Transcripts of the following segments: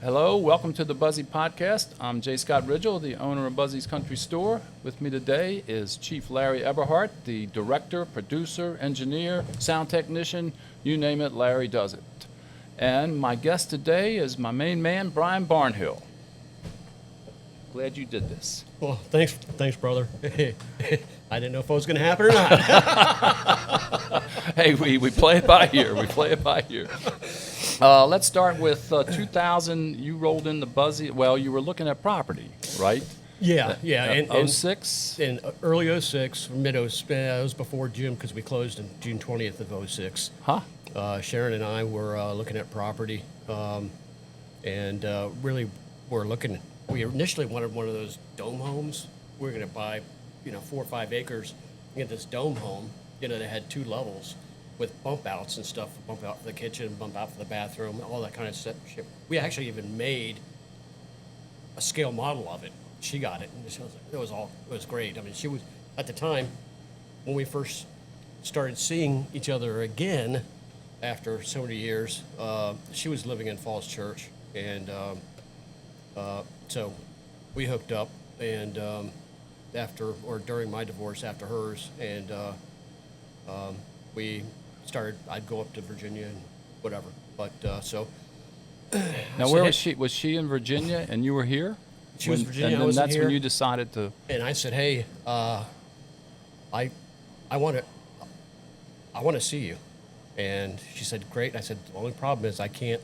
Hello, welcome to the Buzzy Podcast. I'm J. Scott Ridgell, the owner of Buzzy's Country Store. With me today is Chief Larry Eberhardt, the director, producer, engineer, sound technician, you name it, Larry does it. And my guest today is my main man, Brian Barnhill. Glad you did this. Well, thanks, brother. I didn't know if it was going to happen or not. Hey, we play it by ear. Let's start with 2000. You rolled in the Buzzy. Well, you were looking at property, right? Yeah. And 06? In early 06, mid 06, it was before June because we closed on June 20th of 06. Huh? Sharon and I were looking at property, and really were looking. We initially wanted one of those dome homes. We were going to buy, 4 or 5 acres, get this dome home. They had 2 levels with bump outs and stuff, bump out for the kitchen, bump out for the bathroom, all that kind of stuff. We actually even made a scale model of it. She got it, and it was great. I mean, she was, at the time, when we first started seeing each other again after so many years, she was living in Falls Church, and so we hooked up, and after or during my divorce, after hers, and we started. I'd go up to Virginia and whatever, but so. Now, where was she? Was she in Virginia and you were here? She was in Virginia. And I then wasn't that's here. when you decided to. And I said, "Hey, I want to see you." And she said, "Great." And I said, "The only problem is I can't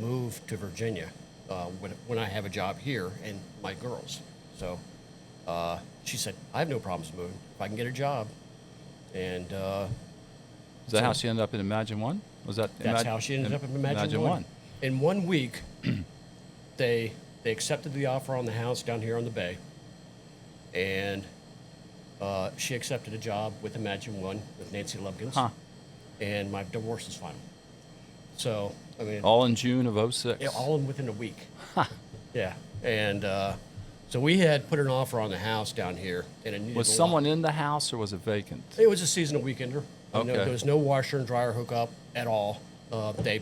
move to Virginia when I have a job here and my girls." So she said, "I have no problems moving if I can get a job." And Is that how she ended up in Imagine One? Was that? that's how she ended up in Imagine One. In 1 week, they accepted the offer on the house down here on the bay, and she accepted a job with Imagine One with Nancy Lubkins, and my divorce is final. So, I mean, All in June of 06. yeah, all in within a week. Yeah, and so we had put an offer on the house down here, and it needed Was a lot. someone in the house or was it vacant? It was a seasonal weekender. Okay. There was no washer and dryer hookup at all. They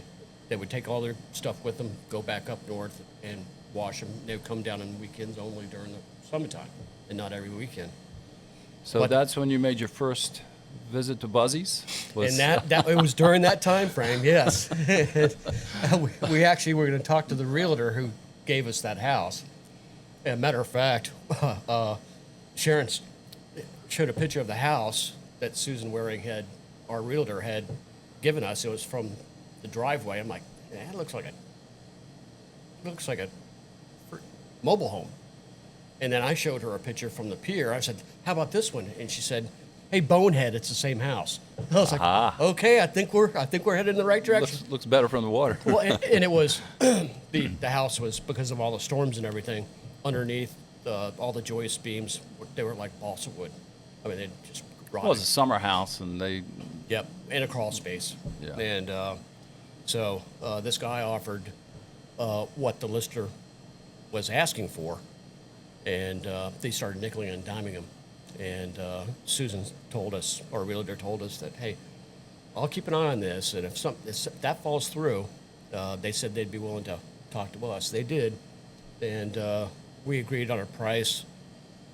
would take all their stuff with them, go back up north and wash them. They would come down on weekends only during the summertime, and not every weekend. So But- that's when you made your first visit to Buzzy's? And that it was during that time frame, yes. we actually were going to talk to the realtor who gave us that house. As a matter of fact, Sharon showed a picture of the house that Susan Waring our realtor had given us. It was from the driveway. I'm like, yeah, it looks like a mobile home. And then I showed her a picture from the pier. I said, "How about this one?" And she said, "Hey, bonehead, it's the same house." I was like, "Okay, I think we're headed in the right direction." Looks better from the water. Well, and it was the house was, because of all the storms and everything underneath, all the joist beams, they were like balsa wood. I mean, they just rotted. Well, it was a summer house, and they. Yep, and a crawl space. Yeah. And so this guy offered what the lister was asking for, and they started nickeling and diming him. And Susan told us, or realtor told us, that, "Hey, I'll keep an eye on this, and if that falls through," they said they'd be willing to talk to us. They did, and we agreed on a price,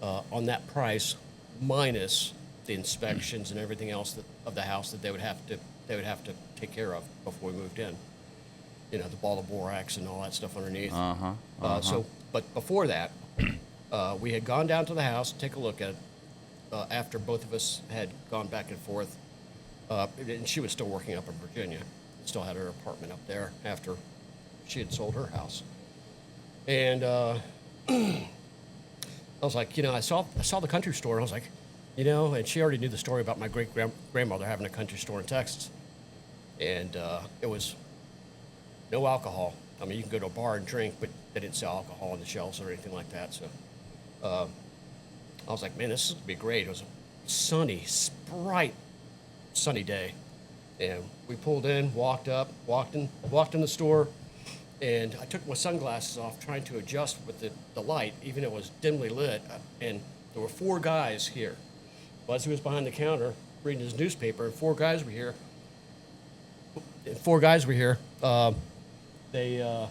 on that price minus the inspections and everything else of the house that they would have to take care of before we moved in. The ball of borax and all that stuff underneath. So, but before that, we had gone down to the house to take a look at it. After both of us had gone back and forth, and she was still working up in Virginia, still had her apartment up there after she had sold her house. And I was like, I saw the country store, and I was like, and she already knew the story about my great-grandmother having a country store in Texas. And it was no alcohol. I mean, you can go to a bar and drink, but they didn't sell alcohol on the shelves or anything like that. So I was like, man, this is going to be great. It was a sunny, bright, sunny day. And we pulled in, walked in the store, and I took my sunglasses off trying to adjust with the light, even though it was dimly lit. And there were 4 guys here. Buzzy was behind the counter reading his newspaper, and 4 guys were here. They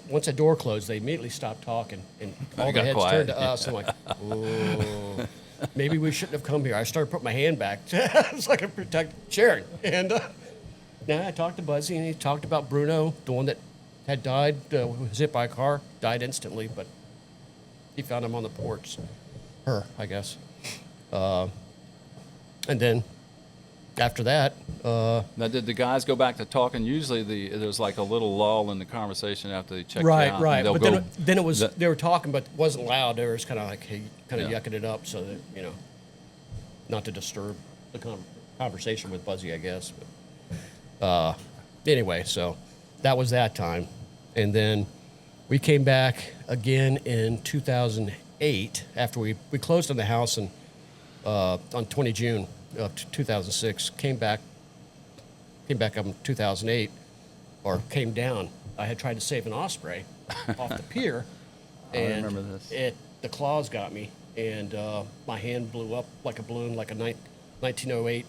once the door closed, they immediately stopped talking, and all the Got heads quiet. turned to us. I'm like, oh, maybe we shouldn't have come here. I started putting my hand back so I could protect Sharon. And now I talked to Buzzy, and he talked about Bruno, the one that had died, was hit by a car, died instantly, but he found him on the porch. Her, I guess. And then after that, Now, did the guys go back to talking? Usually, there's like a little lull in the conversation after they check right, you out. right. and they'll But go, then it was that- they were talking, but it wasn't loud. They were just kind of like kind of Yeah. yucking it up, so that not to disturb the conversation with Buzzy, I guess. But anyway, so that was that time, and then we came back again in 2008 after we closed on the house and on 20 June of 2006. Came back up in 2008, or came down. I had tried to save an osprey off the pier, and remember this. the claws got me, and my hand blew up like a balloon, like a 1908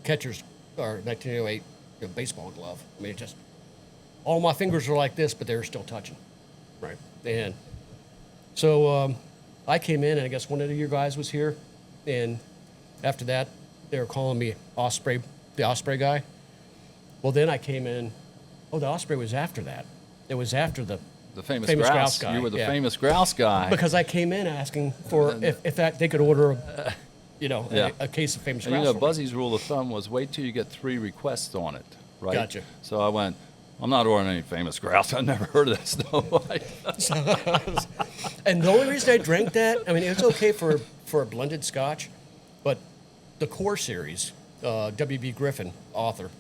catcher's or 1908 baseball glove. I mean, it just all my fingers were like this, but they were still touching, right? And so I came in, and I guess one of your guys was here, and after that, they were calling me Osprey, the Osprey guy. Well, then I came in. Oh, the Osprey was after that. It was after the famous famous grouse. grouse guy, You were the yeah. famous grouse guy. because I came in asking for if that they could order, Yeah. a case of famous And grouse. for me. Buzzy's rule of thumb was wait till you get 3 requests on it, right? Gotcha. So I went, I'm not ordering any famous grouse. I never heard of this. No. And the only reason I drank that, I mean, it's okay for a blended Scotch, but the Core series, W.B. Griffin, author.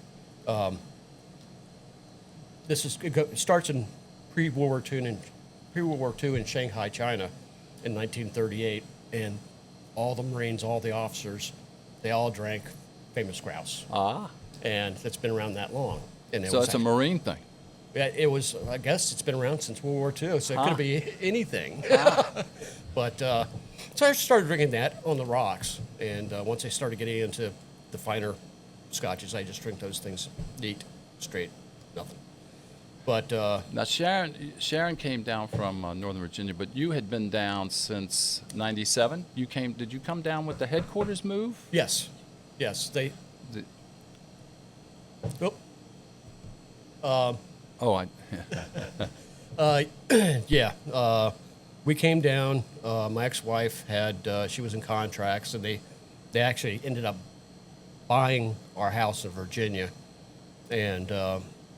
It starts in pre-World War II in Shanghai, China, in 1938, and all the Marines, all the officers, they all drank famous grouse, and it's been around that long. And So it's a Marine thing. Yeah, it was. I guess it's been around since World War II, so it could be anything. But so I started drinking that on the rocks, and once I started getting into the finer scotches, I just drink those things neat, straight, nothing. But Now, Sharon came down from Northern Virginia, but you had been down since '97. Did you come down with the headquarters move? yes, they. The- Oh, Oh, yeah. We came down. My ex-wife she was in contracts, and they actually ended up buying our house in Virginia, and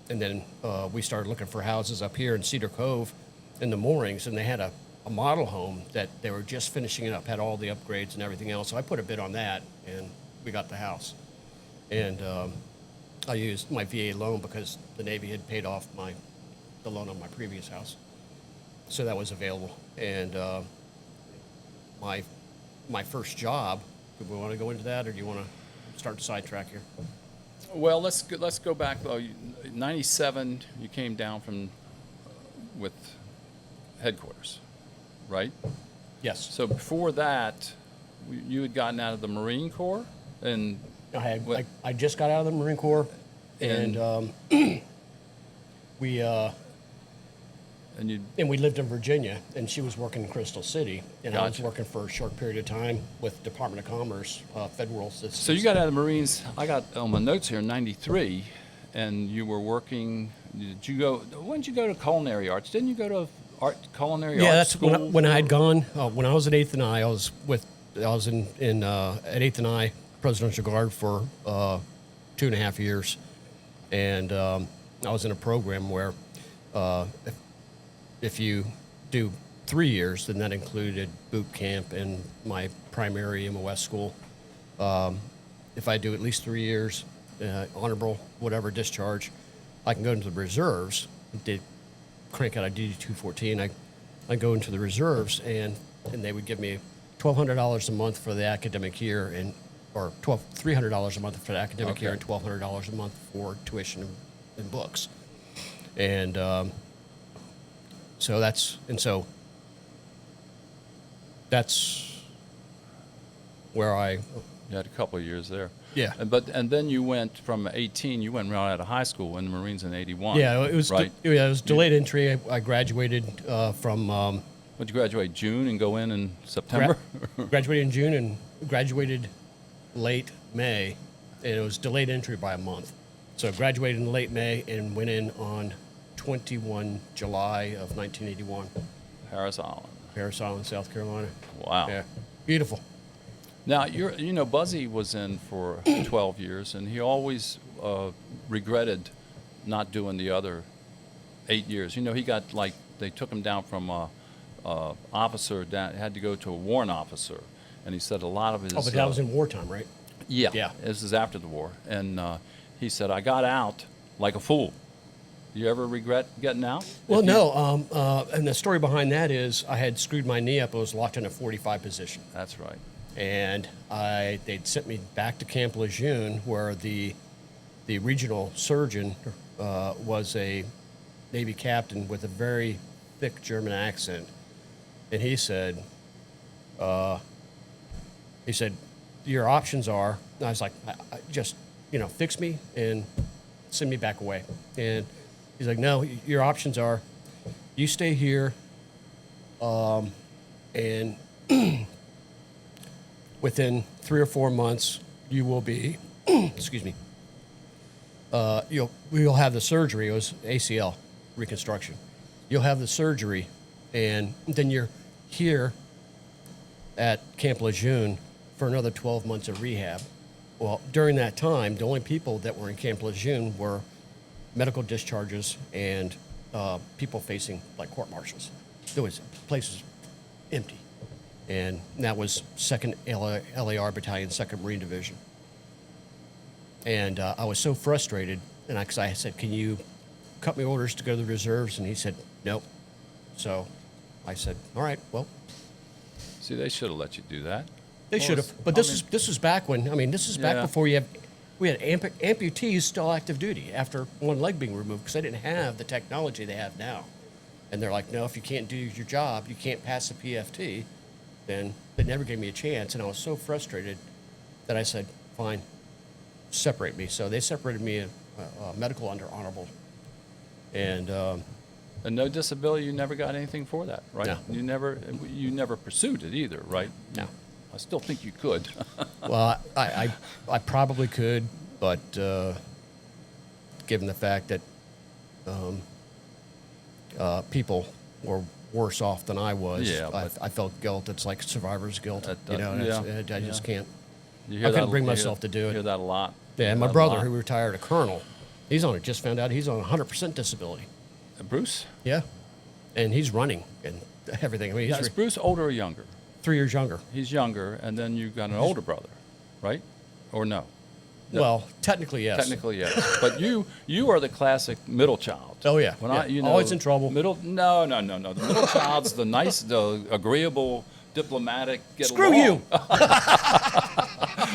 then we started looking for houses up here in Cedar Cove, in the moorings, and they had a model home that they were just finishing it up, had all the upgrades and everything else. So I put a bid on that, and we got the house, and I used my VA loan because the Navy had paid off the loan on my previous house, so that was available. And my first job. Do we want to go into that, or do you want to start to sidetrack here? well, let's go back though. '97, you came down from with headquarters, right? Yes. So before that, you had gotten out of the Marine Corps, and What- I just got out of the Marine Corps, and we lived in Virginia, and she was working in Crystal City, and I was Gotcha. working for a short period of time with Department of Commerce, Federal Systems. so you got out of the Marines. I got on my notes here '93, and you were working. Did you go? When did you go to culinary arts? Didn't you go to culinary Yeah, arts that's school? when I had gone. When I was at 8th and I was at 8th and I Presidential Guard for 2.5 years, and I was in a program where if you do 3 years, then that included boot camp and my primary MOS school. If I do at least 3 years, honorable whatever discharge, I can go into the reserves. They crank out a DD-214. I go into the reserves, and they would give me $1,200 a month for the academic year, or $300 a month for the academic year, and $1,200 a month for tuition and books. And so that's where I. You had a couple of years there. Yeah. And then you went from 18. You went right out of high school in the Marines in 81. Yeah, it was right. it was delayed entry. I graduated from Would you graduate June and go in September? graduated in June and graduated late May, and it was delayed entry by a month. So graduated in late May and went in on 21 July of 1981, Harris Island. Parris Island, South Carolina. Wow. Yeah, beautiful. Now, Buzzy was in for 12 years, and he always regretted not doing the other 8 years. He got, they took him down from officer, had to go to a warrant officer, and he said a lot of his... Oh, but that was in wartime, right? Yeah. Yeah. This is after the war. And he said, I got out like a fool. You ever regret getting out? Well, no. And the story behind that is I had screwed my knee up. I was locked in a 45 position. That's right. And they'd sent me back to Camp Lejeune, where the regional surgeon was a Navy captain with a very thick German accent, and he said, your options are. And I was like, I just fix me and send me back away. And he's like, no, your options are, you stay here, and within 3 or 4 months, you will be, excuse me, we'll have the surgery. It was ACL reconstruction. You'll have the surgery, and then you're here at Camp Lejeune for another 12 months of rehab. Well, during that time, the only people that were in Camp Lejeune were medical discharges and people facing court martials. There was places empty. And that was 2nd LAR Battalion, 2nd Marine Division. And I was so frustrated, and because I said, can you cut me orders to go to the reserves? And he said, nope. So I said, all right, well. See, they should have let you do that. They should have. But this was back when, this is back before we had amputees still active duty after one leg being removed, because they didn't have the technology they have now. And they're like, no, if you can't do your job, you can't pass the PFT, then they never gave me a chance. And I was so frustrated that I said, fine, separate me. So they separated me medical under honorable. And no disability, you never got anything for that, right? No. You never pursued it either, right? No. I still think you could. Well, I probably could, but given the fact that people were worse off than I was, I felt guilt. It's like survivor's guilt, and I just can't. I couldn't bring myself to do it. You hear that a lot. Yeah, and my brother, who retired a colonel, just found out he's on 100% disability. Bruce? Yeah, and he's running and everything. Is Bruce older or younger? 3 years younger. He's younger, and then you've got an older brother, right? Or no? No. Well, technically, yes. Technically, yes. But you are the classic middle child. Oh, yeah. Always in trouble. No. The middle child's the nice, the agreeable, diplomatic, get Screw along. you!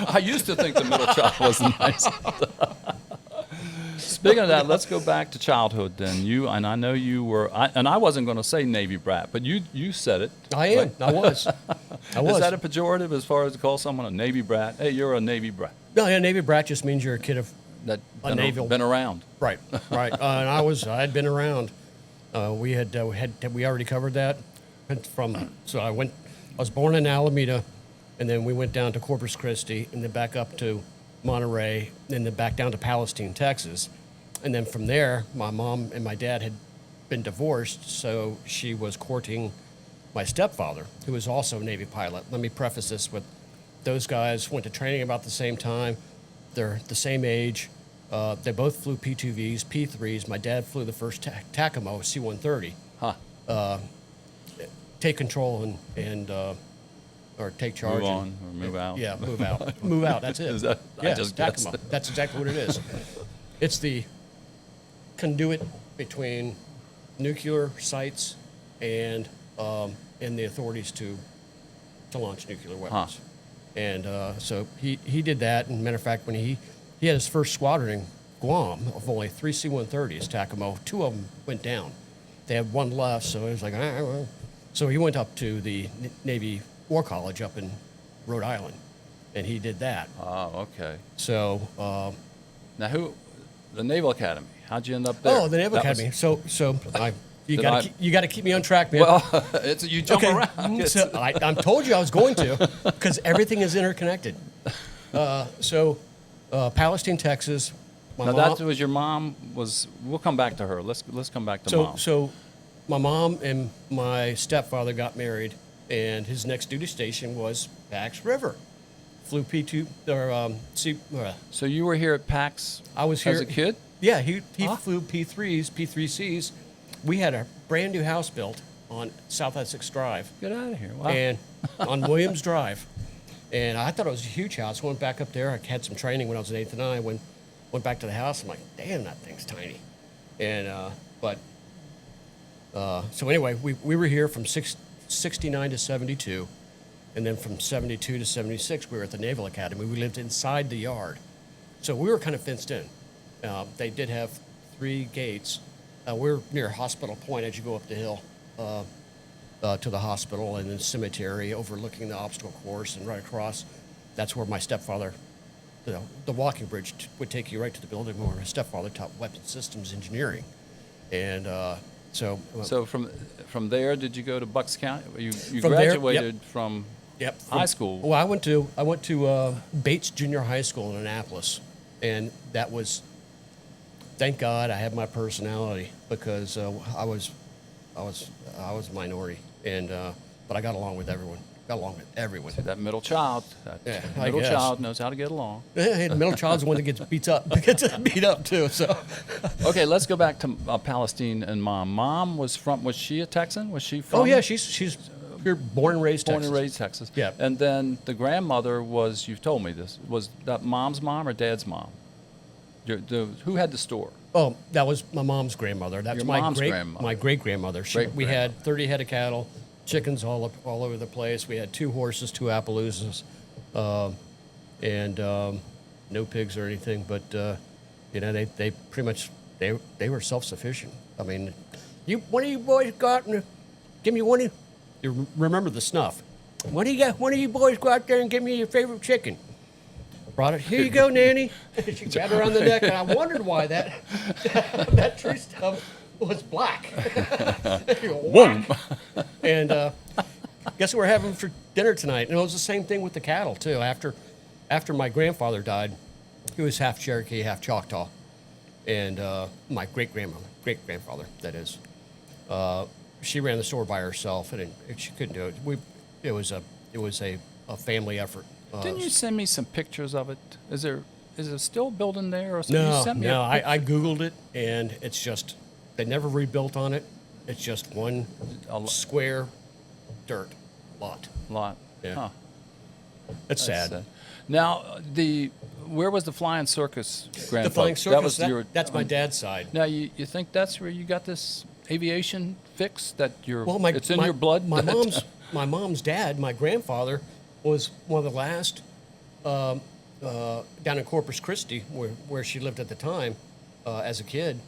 I used to think the middle child was nice. Speaking of that, let's go back to childhood then. I know you were, and I wasn't going to say Navy brat, but you said it. I am. Right? I was. Is that a pejorative as far as to call someone a Navy brat? Hey, you're a Navy brat. No, yeah, Navy brat just means you're a kid of that been around. Right, right. And I had been around. We already covered that. I was born in Alameda, and then we went down to Corpus Christi, and then back up to Monterey, and then back down to Palestine, Texas. And then from there, my mom and my dad had been divorced, so she was courting my stepfather, who was also a Navy pilot. Let me preface this with, those guys went to training about the same time. They're the same age. They both flew P-2Vs, P-3s. My dad flew the first TACAMO, C-130. Huh. Take control or take charge. Move on or move out. Yeah, move out. Move out, that's it. I just guessed. TACAMO. That's exactly what it is. It's the conduit between nuclear sites and the authorities to launch nuclear weapons. Huh. And so he did that. And matter of fact, when he had his first squadron in Guam of only 3 C-130s, TACAMO, 2 of them went down. They had 1 left, so it was like, well. So he went up to the Navy War College up in Rhode Island. and he did that. Oh, okay. So, Now, the Naval Academy, how'd you end up there? oh, the Naval That was- Academy. You Did got I- you got to keep me on track, man. Well, you jump Okay. around. It's- So I told you I was going to, because everything is interconnected. Palestine, Texas. My now, mom, that was your mom was, we'll come back to her. Let's come back to so Mom. so my mom and my stepfather got married, and his next duty station was Pax River. Flew P2 or So you were here at PAX I was here as a kid? Yeah, he Huh? flew P3s, P3Cs. We had a brand new house built on South Essex Drive. Get out of here. Wow. And on Williams Drive. And I thought it was a huge house. Went back up there. I had some training when I was in 8th and 9. Went back to the house. I'm like, damn, that thing's tiny. And so anyway, we were here from 69 to 72. And then from 72 to 76, we were at the Naval Academy. We lived inside the yard. So we were kind of fenced in. They did have 3 gates. We're near Hospital Point as you go up the hill. To the hospital and then cemetery overlooking the obstacle course, and right across, that's where my stepfather, the walking bridge would take you right to the building where my stepfather taught weapons systems engineering. And so from there, did you go to Bucks County? You From there, graduated from yep, high school. Well, I went to Bates Junior High School in Annapolis, and that was, thank God I had my personality, because I was a minority, and but I got along with everyone. That middle child. Yeah, I middle guess. child knows how to get along. Hey, the middle child's the one that gets beat up too. So, Okay, let's go back to Palestine and Mom. Mom was she a Texan? Was she from? oh yeah, she's you're born and raised born Texas. and raised Texas. Yeah. And then the grandmother was, you've told me this, was that Mom's mom or Dad's mom? Who had the store? Oh, that was my mom's grandmother. That's Your my mom's grandmother. my great grandmother. We Great-grandmother. had 30 head of cattle, chickens all over the place. We had 2 horses, 2 Appaloosas, and no pigs or anything. But they pretty much they were self-sufficient. I mean, one of you boys go out and give me one of you remember the snuff. One of you boys go out there and give me your favorite chicken. Brought it. Here you go, Nanny. She grabbed her on the neck, and I wondered why that tree stump was black. Boom. And guess what we're having for dinner tonight? And it was the same thing with the cattle too. After my grandfather died, he was half Cherokee, half Choctaw, and my great grandfather, that is, she ran the store by herself, and she couldn't do it. It was a family effort. Didn't you send me some pictures of it? Is it still a building there or something? You No, sent me no. a I Googled it, and it's just they never rebuilt on it. It's just one square dirt lot. lot. Yeah. Huh. It's That's sad. Now, where was the flying circus grandfather? The flying circus. That was that's my dad's side. Now, you think that's where you got this aviation fix, that Well, it's in your blood? My mom's dad, my grandfather, was one of the last down in Corpus Christi, where she lived at the time, as a kid.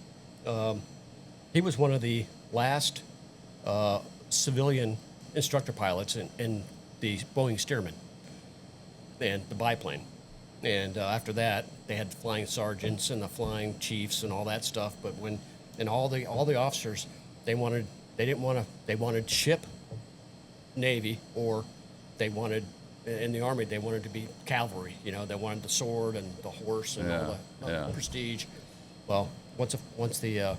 He was one of the last civilian instructor pilots in the Boeing Stearman and the biplane. And after that, they had the flying sergeants and the flying chiefs and all that stuff. But all the officers, they wanted ship, Navy, or they wanted, in the Army, they wanted to be cavalry. They wanted the sword and the horse and all the prestige. Well, once the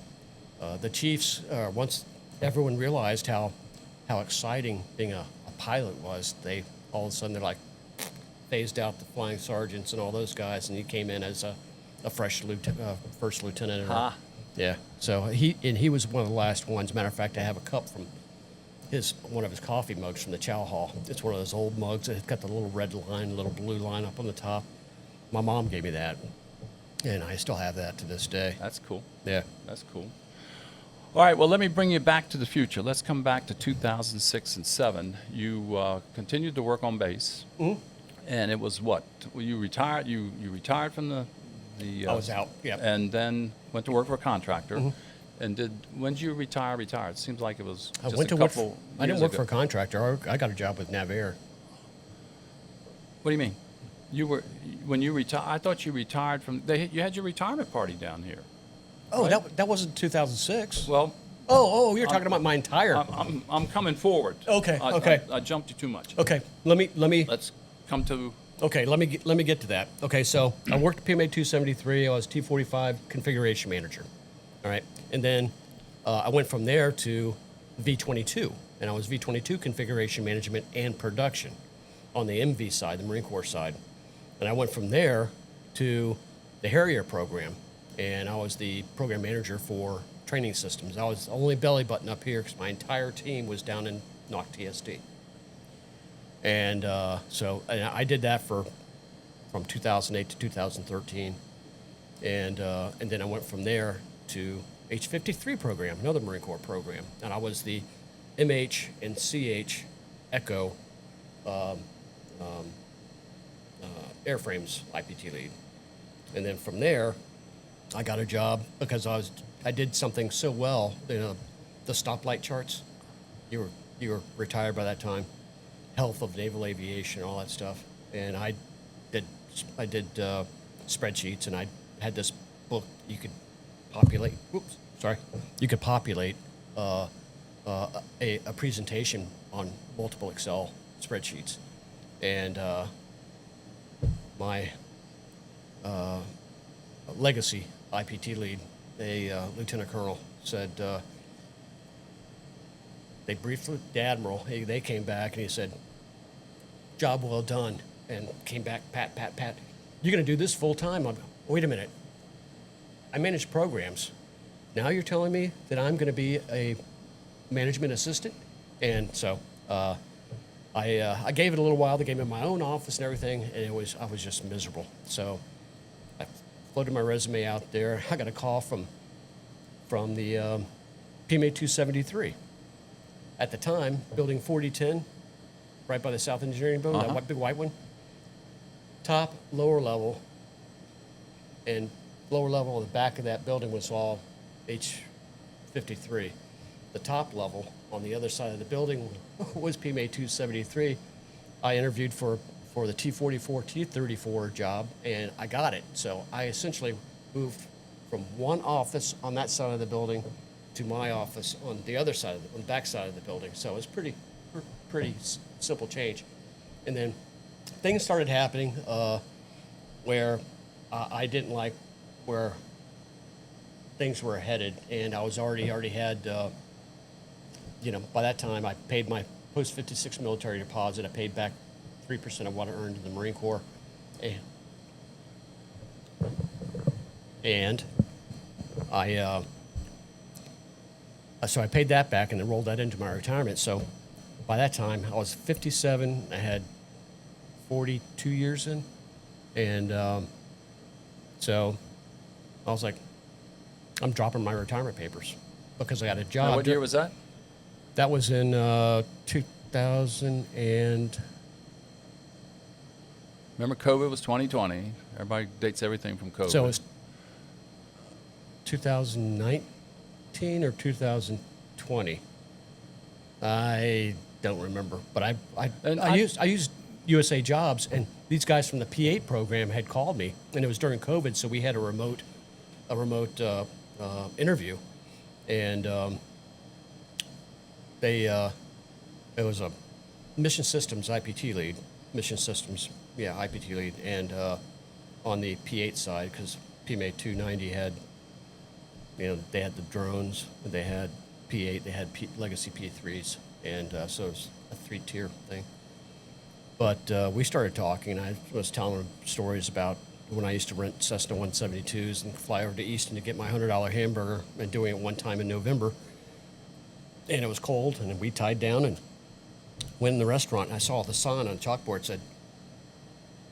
chiefs, once everyone realized how exciting being a pilot was, they all of a sudden they're like phased out the flying sergeants and all those guys, and he came in as a fresh first lieutenant. Yeah. So he was one of the last ones. Matter of fact, I have a cup from one of his coffee mugs from the chow hall. It's one of those old mugs. It's got the little red line, little blue line up on the top. My mom gave me that, and I still have that to this day. That's cool. Yeah. That's cool. All right, well, let me bring you back to the future. Let's come back to 2006 and 7. You continued to work on base, and it was what? Well, you retired. You retired from the. I was out. Yeah. And then went to work for a contractor. And when did you retire? It seems like it was just a couple. I didn't years work ago. for a contractor. I got a job with NavAir. What do you mean? You were when you retired. I thought you retired from. You had your retirement party down here. Oh, Right. that wasn't 2006. Well, You're talking about my entire. I'm coming forward. Okay, I, okay. I jumped you too much. Okay, let me. Let's come to. Okay, let me get to that. Okay, so I worked at PMA 273. I was T45 configuration manager. All right, and then I went from there to V22, and I was V22 configuration management and production on the MV side, the Marine Corps side. And I went from there to the Harrier program, and I was the program manager for training systems. I was the only belly button up here because my entire team was down in NOC TSD. And so I did that from 2008 to 2013. And then I went from there to H-53 program, another Marine Corps program. And I was the MH and CH Echo airframes IPT lead. And then from there, I got a job because I did something so well, the stoplight charts. You were retired by that time. Health of naval aviation, all that stuff. And I did spreadsheets, and I had this book you could populate. You could populate a presentation on multiple Excel spreadsheets, and my legacy IPT lead, a lieutenant colonel, said. They briefed with the admiral. They came back and he said, "Job well done," and came back, pat. "You're going to do this full time?" I'm, wait a minute. I manage programs. Now you're telling me that I'm going to be a management assistant? And so I gave it a little while. They gave me my own office and everything, and I was just miserable. So I floated my resume out there. I got a call from the PMA 273. At the time, building 4010, right by the South Engineering Building, that big white one. Top, lower level, and lower level on the back of that building was all H-53. The top level on the other side of the building was PMA 273. I interviewed for the T-44, T-34 job, and I got it. So I essentially moved from one office on that side of the building to my office on the other side, on the back side of the building. So it was pretty simple change. And then things started happening where I didn't like where things were headed, and I was already had, by that time I paid my post-56 military deposit. I paid back 3% of what I earned in the Marine Corps, and so I paid that back and then rolled that into my retirement. So by that time, I was 57. I had 42 years in. And so I was like, I'm dropping my retirement papers because I got a job. Now, what year was that? That was in 2000 and... Remember, COVID was 2020. Everybody dates everything from COVID. So it was 2019 or 2020. I don't remember, but I used USA Jobs, and these guys from the P8 program had called me, and it was during COVID, so we had a remote interview, and it was a mission systems IPT lead, IPT lead, and on the P8 side, because PMA 290 had, they had the drones, they had P8, they had legacy P3s, and so it was a 3-tier thing. But we started talking, and I was telling him stories about when I used to rent Cessna 172s and fly over to Easton to get my $100 hamburger, and doing it one time in November. And it was cold, and we tied down and went in the restaurant, and I saw the sign on the chalkboard said,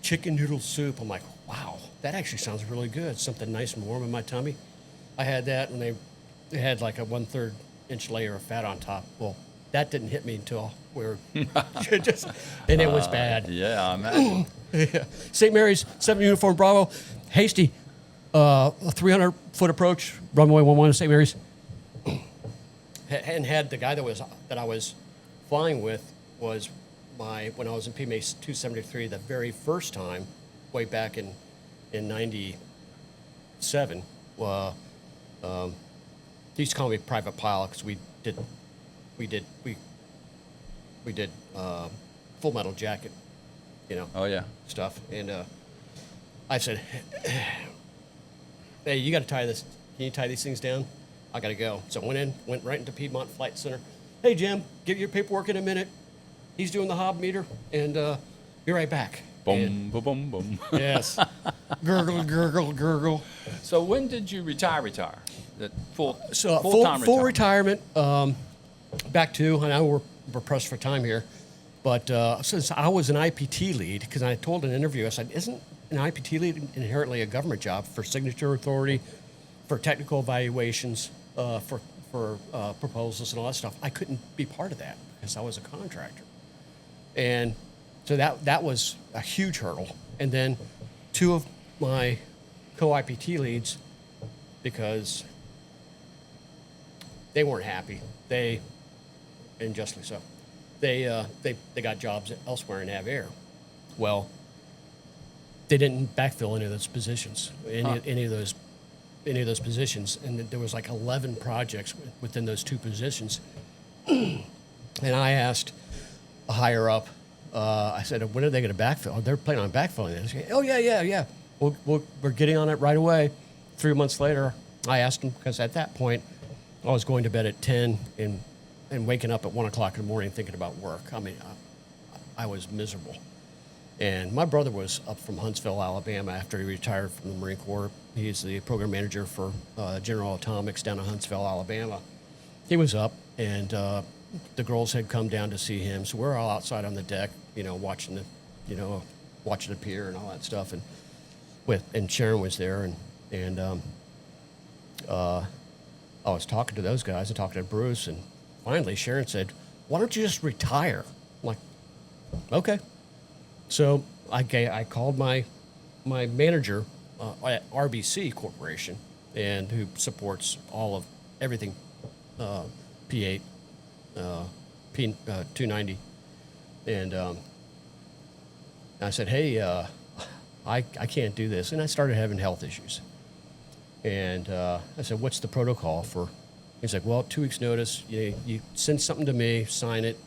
chicken noodle soup. I'm like, wow, that actually sounds really good. Something nice and warm in my tummy. I had that, and they had like a 1/3 inch layer of fat on top. Well, that didn't hit me until we were just, and it was bad. Yeah, I imagine. Yeah. St. Mary's, 7 Uniform Bravo, hasty, a 300-foot approach, runway 11 to St. Mary's, and had the guy that I was flying with was when I was in PMA 273 the very first time, way back in '97. He used to call me Private Pilot because we did Full Metal Jacket, Oh, yeah. stuff. And I said, hey, you got to tie this. Can you tie these things down? I got to go. So I went right into Piedmont Flight Center. Hey, Jim, give your paperwork in a minute. He's doing the hob meter, and be right back. Boom, boom, boom, boom. Yes. Gurgle, gurgle, gurgle. So when did you retire? That So full-time full retirement. Back to, I know we're pressed for time here, but since I was an IPT lead, because I told an interview, I said, isn't an IPT lead inherently a government job for signature authority, for technical evaluations, for proposals and all that stuff? I couldn't be part of that because I was a contractor. And so that was a huge hurdle. And then two of my co-IPT leads, because they weren't happy, and justly so, they got jobs elsewhere in Air. Well, they didn't backfill any of those positions, any of those positions, and there was like 11 projects within those two positions. And I asked a higher up, I said, when are they going to backfill? They're planning on backfilling this. Oh, yeah. We're getting on it right away. 3 months later, I asked them, because at that point, I was going to bed at 10 and waking up at 1 o'clock in the morning thinking about work. I mean, I was miserable. And my brother was up from Huntsville, Alabama, after he retired from the Marine Corps. He's the program manager for General Atomics down in Huntsville, Alabama. He was up, and the girls had come down to see him. So we're all outside on the deck, watching the pier and all that stuff. And Sharon was there, and I was talking to those guys. I talked to Bruce, and finally Sharon said, "Why don't you just retire?" I'm like, okay. So I called my manager at RBC Corporation, and who supports everything P8, P290, and I said, "Hey, I can't do this," and I started having health issues. And I said, "What's the protocol for?" He's like, "Well, 2 weeks notice. You send something to me, sign it,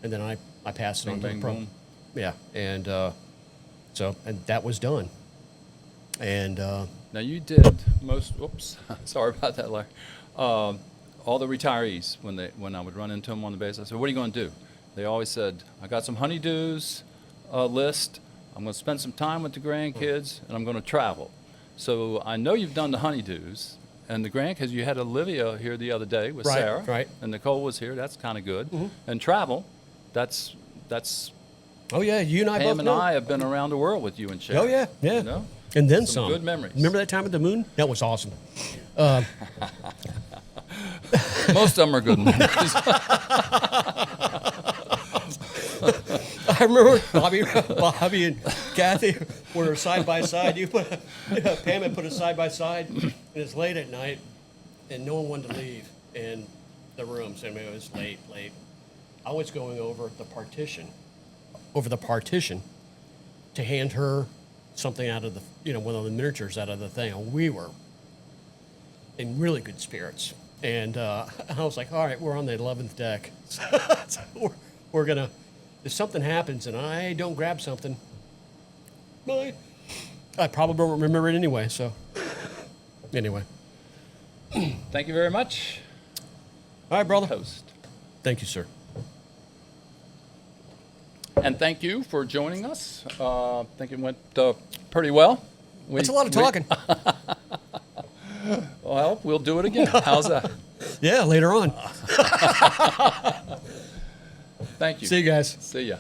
and then I pass it on to the pro." Boom. Yeah, and and that was done. And Now you did most. Oops, sorry about that, Larry. All the retirees, when I would run into them on the base, I said, "What are you going to do?" They always said, "I got some honeydews list. I'm going to spend some time with the grandkids, and I'm going to travel." So I know you've done the honeydews and the grandkids. You had Olivia here the other day with Right, Sarah, right. and Nicole was here. That's kind of good. Mhm. And travel, that's. oh yeah, you and I Pam both and know. I have been around the world with you and Sharon. Oh yeah. You know? And then Some some. good memories. Remember that time at the moon? That was awesome. Most of them are good memories. I remember Bobby and Kathy were side by side. Pam had put us side by side, and it's late at night, and no one wanted to leave in the room. So it was late. I was going over the partition, to hand her something out of one of the miniatures out of the thing. And we were in really good spirits, and I was like, "All right, we're on the 11th deck. So we're gonna." If something happens and I don't grab something, I probably won't remember it anyway. So, anyway. Thank you very much. All right, brother. Host. Thank you, sir. And thank you for joining us. I think it went pretty well. That's a lot of talking. Well, we'll do it again. How's that? Yeah, later on. Thank you. See you guys. See ya.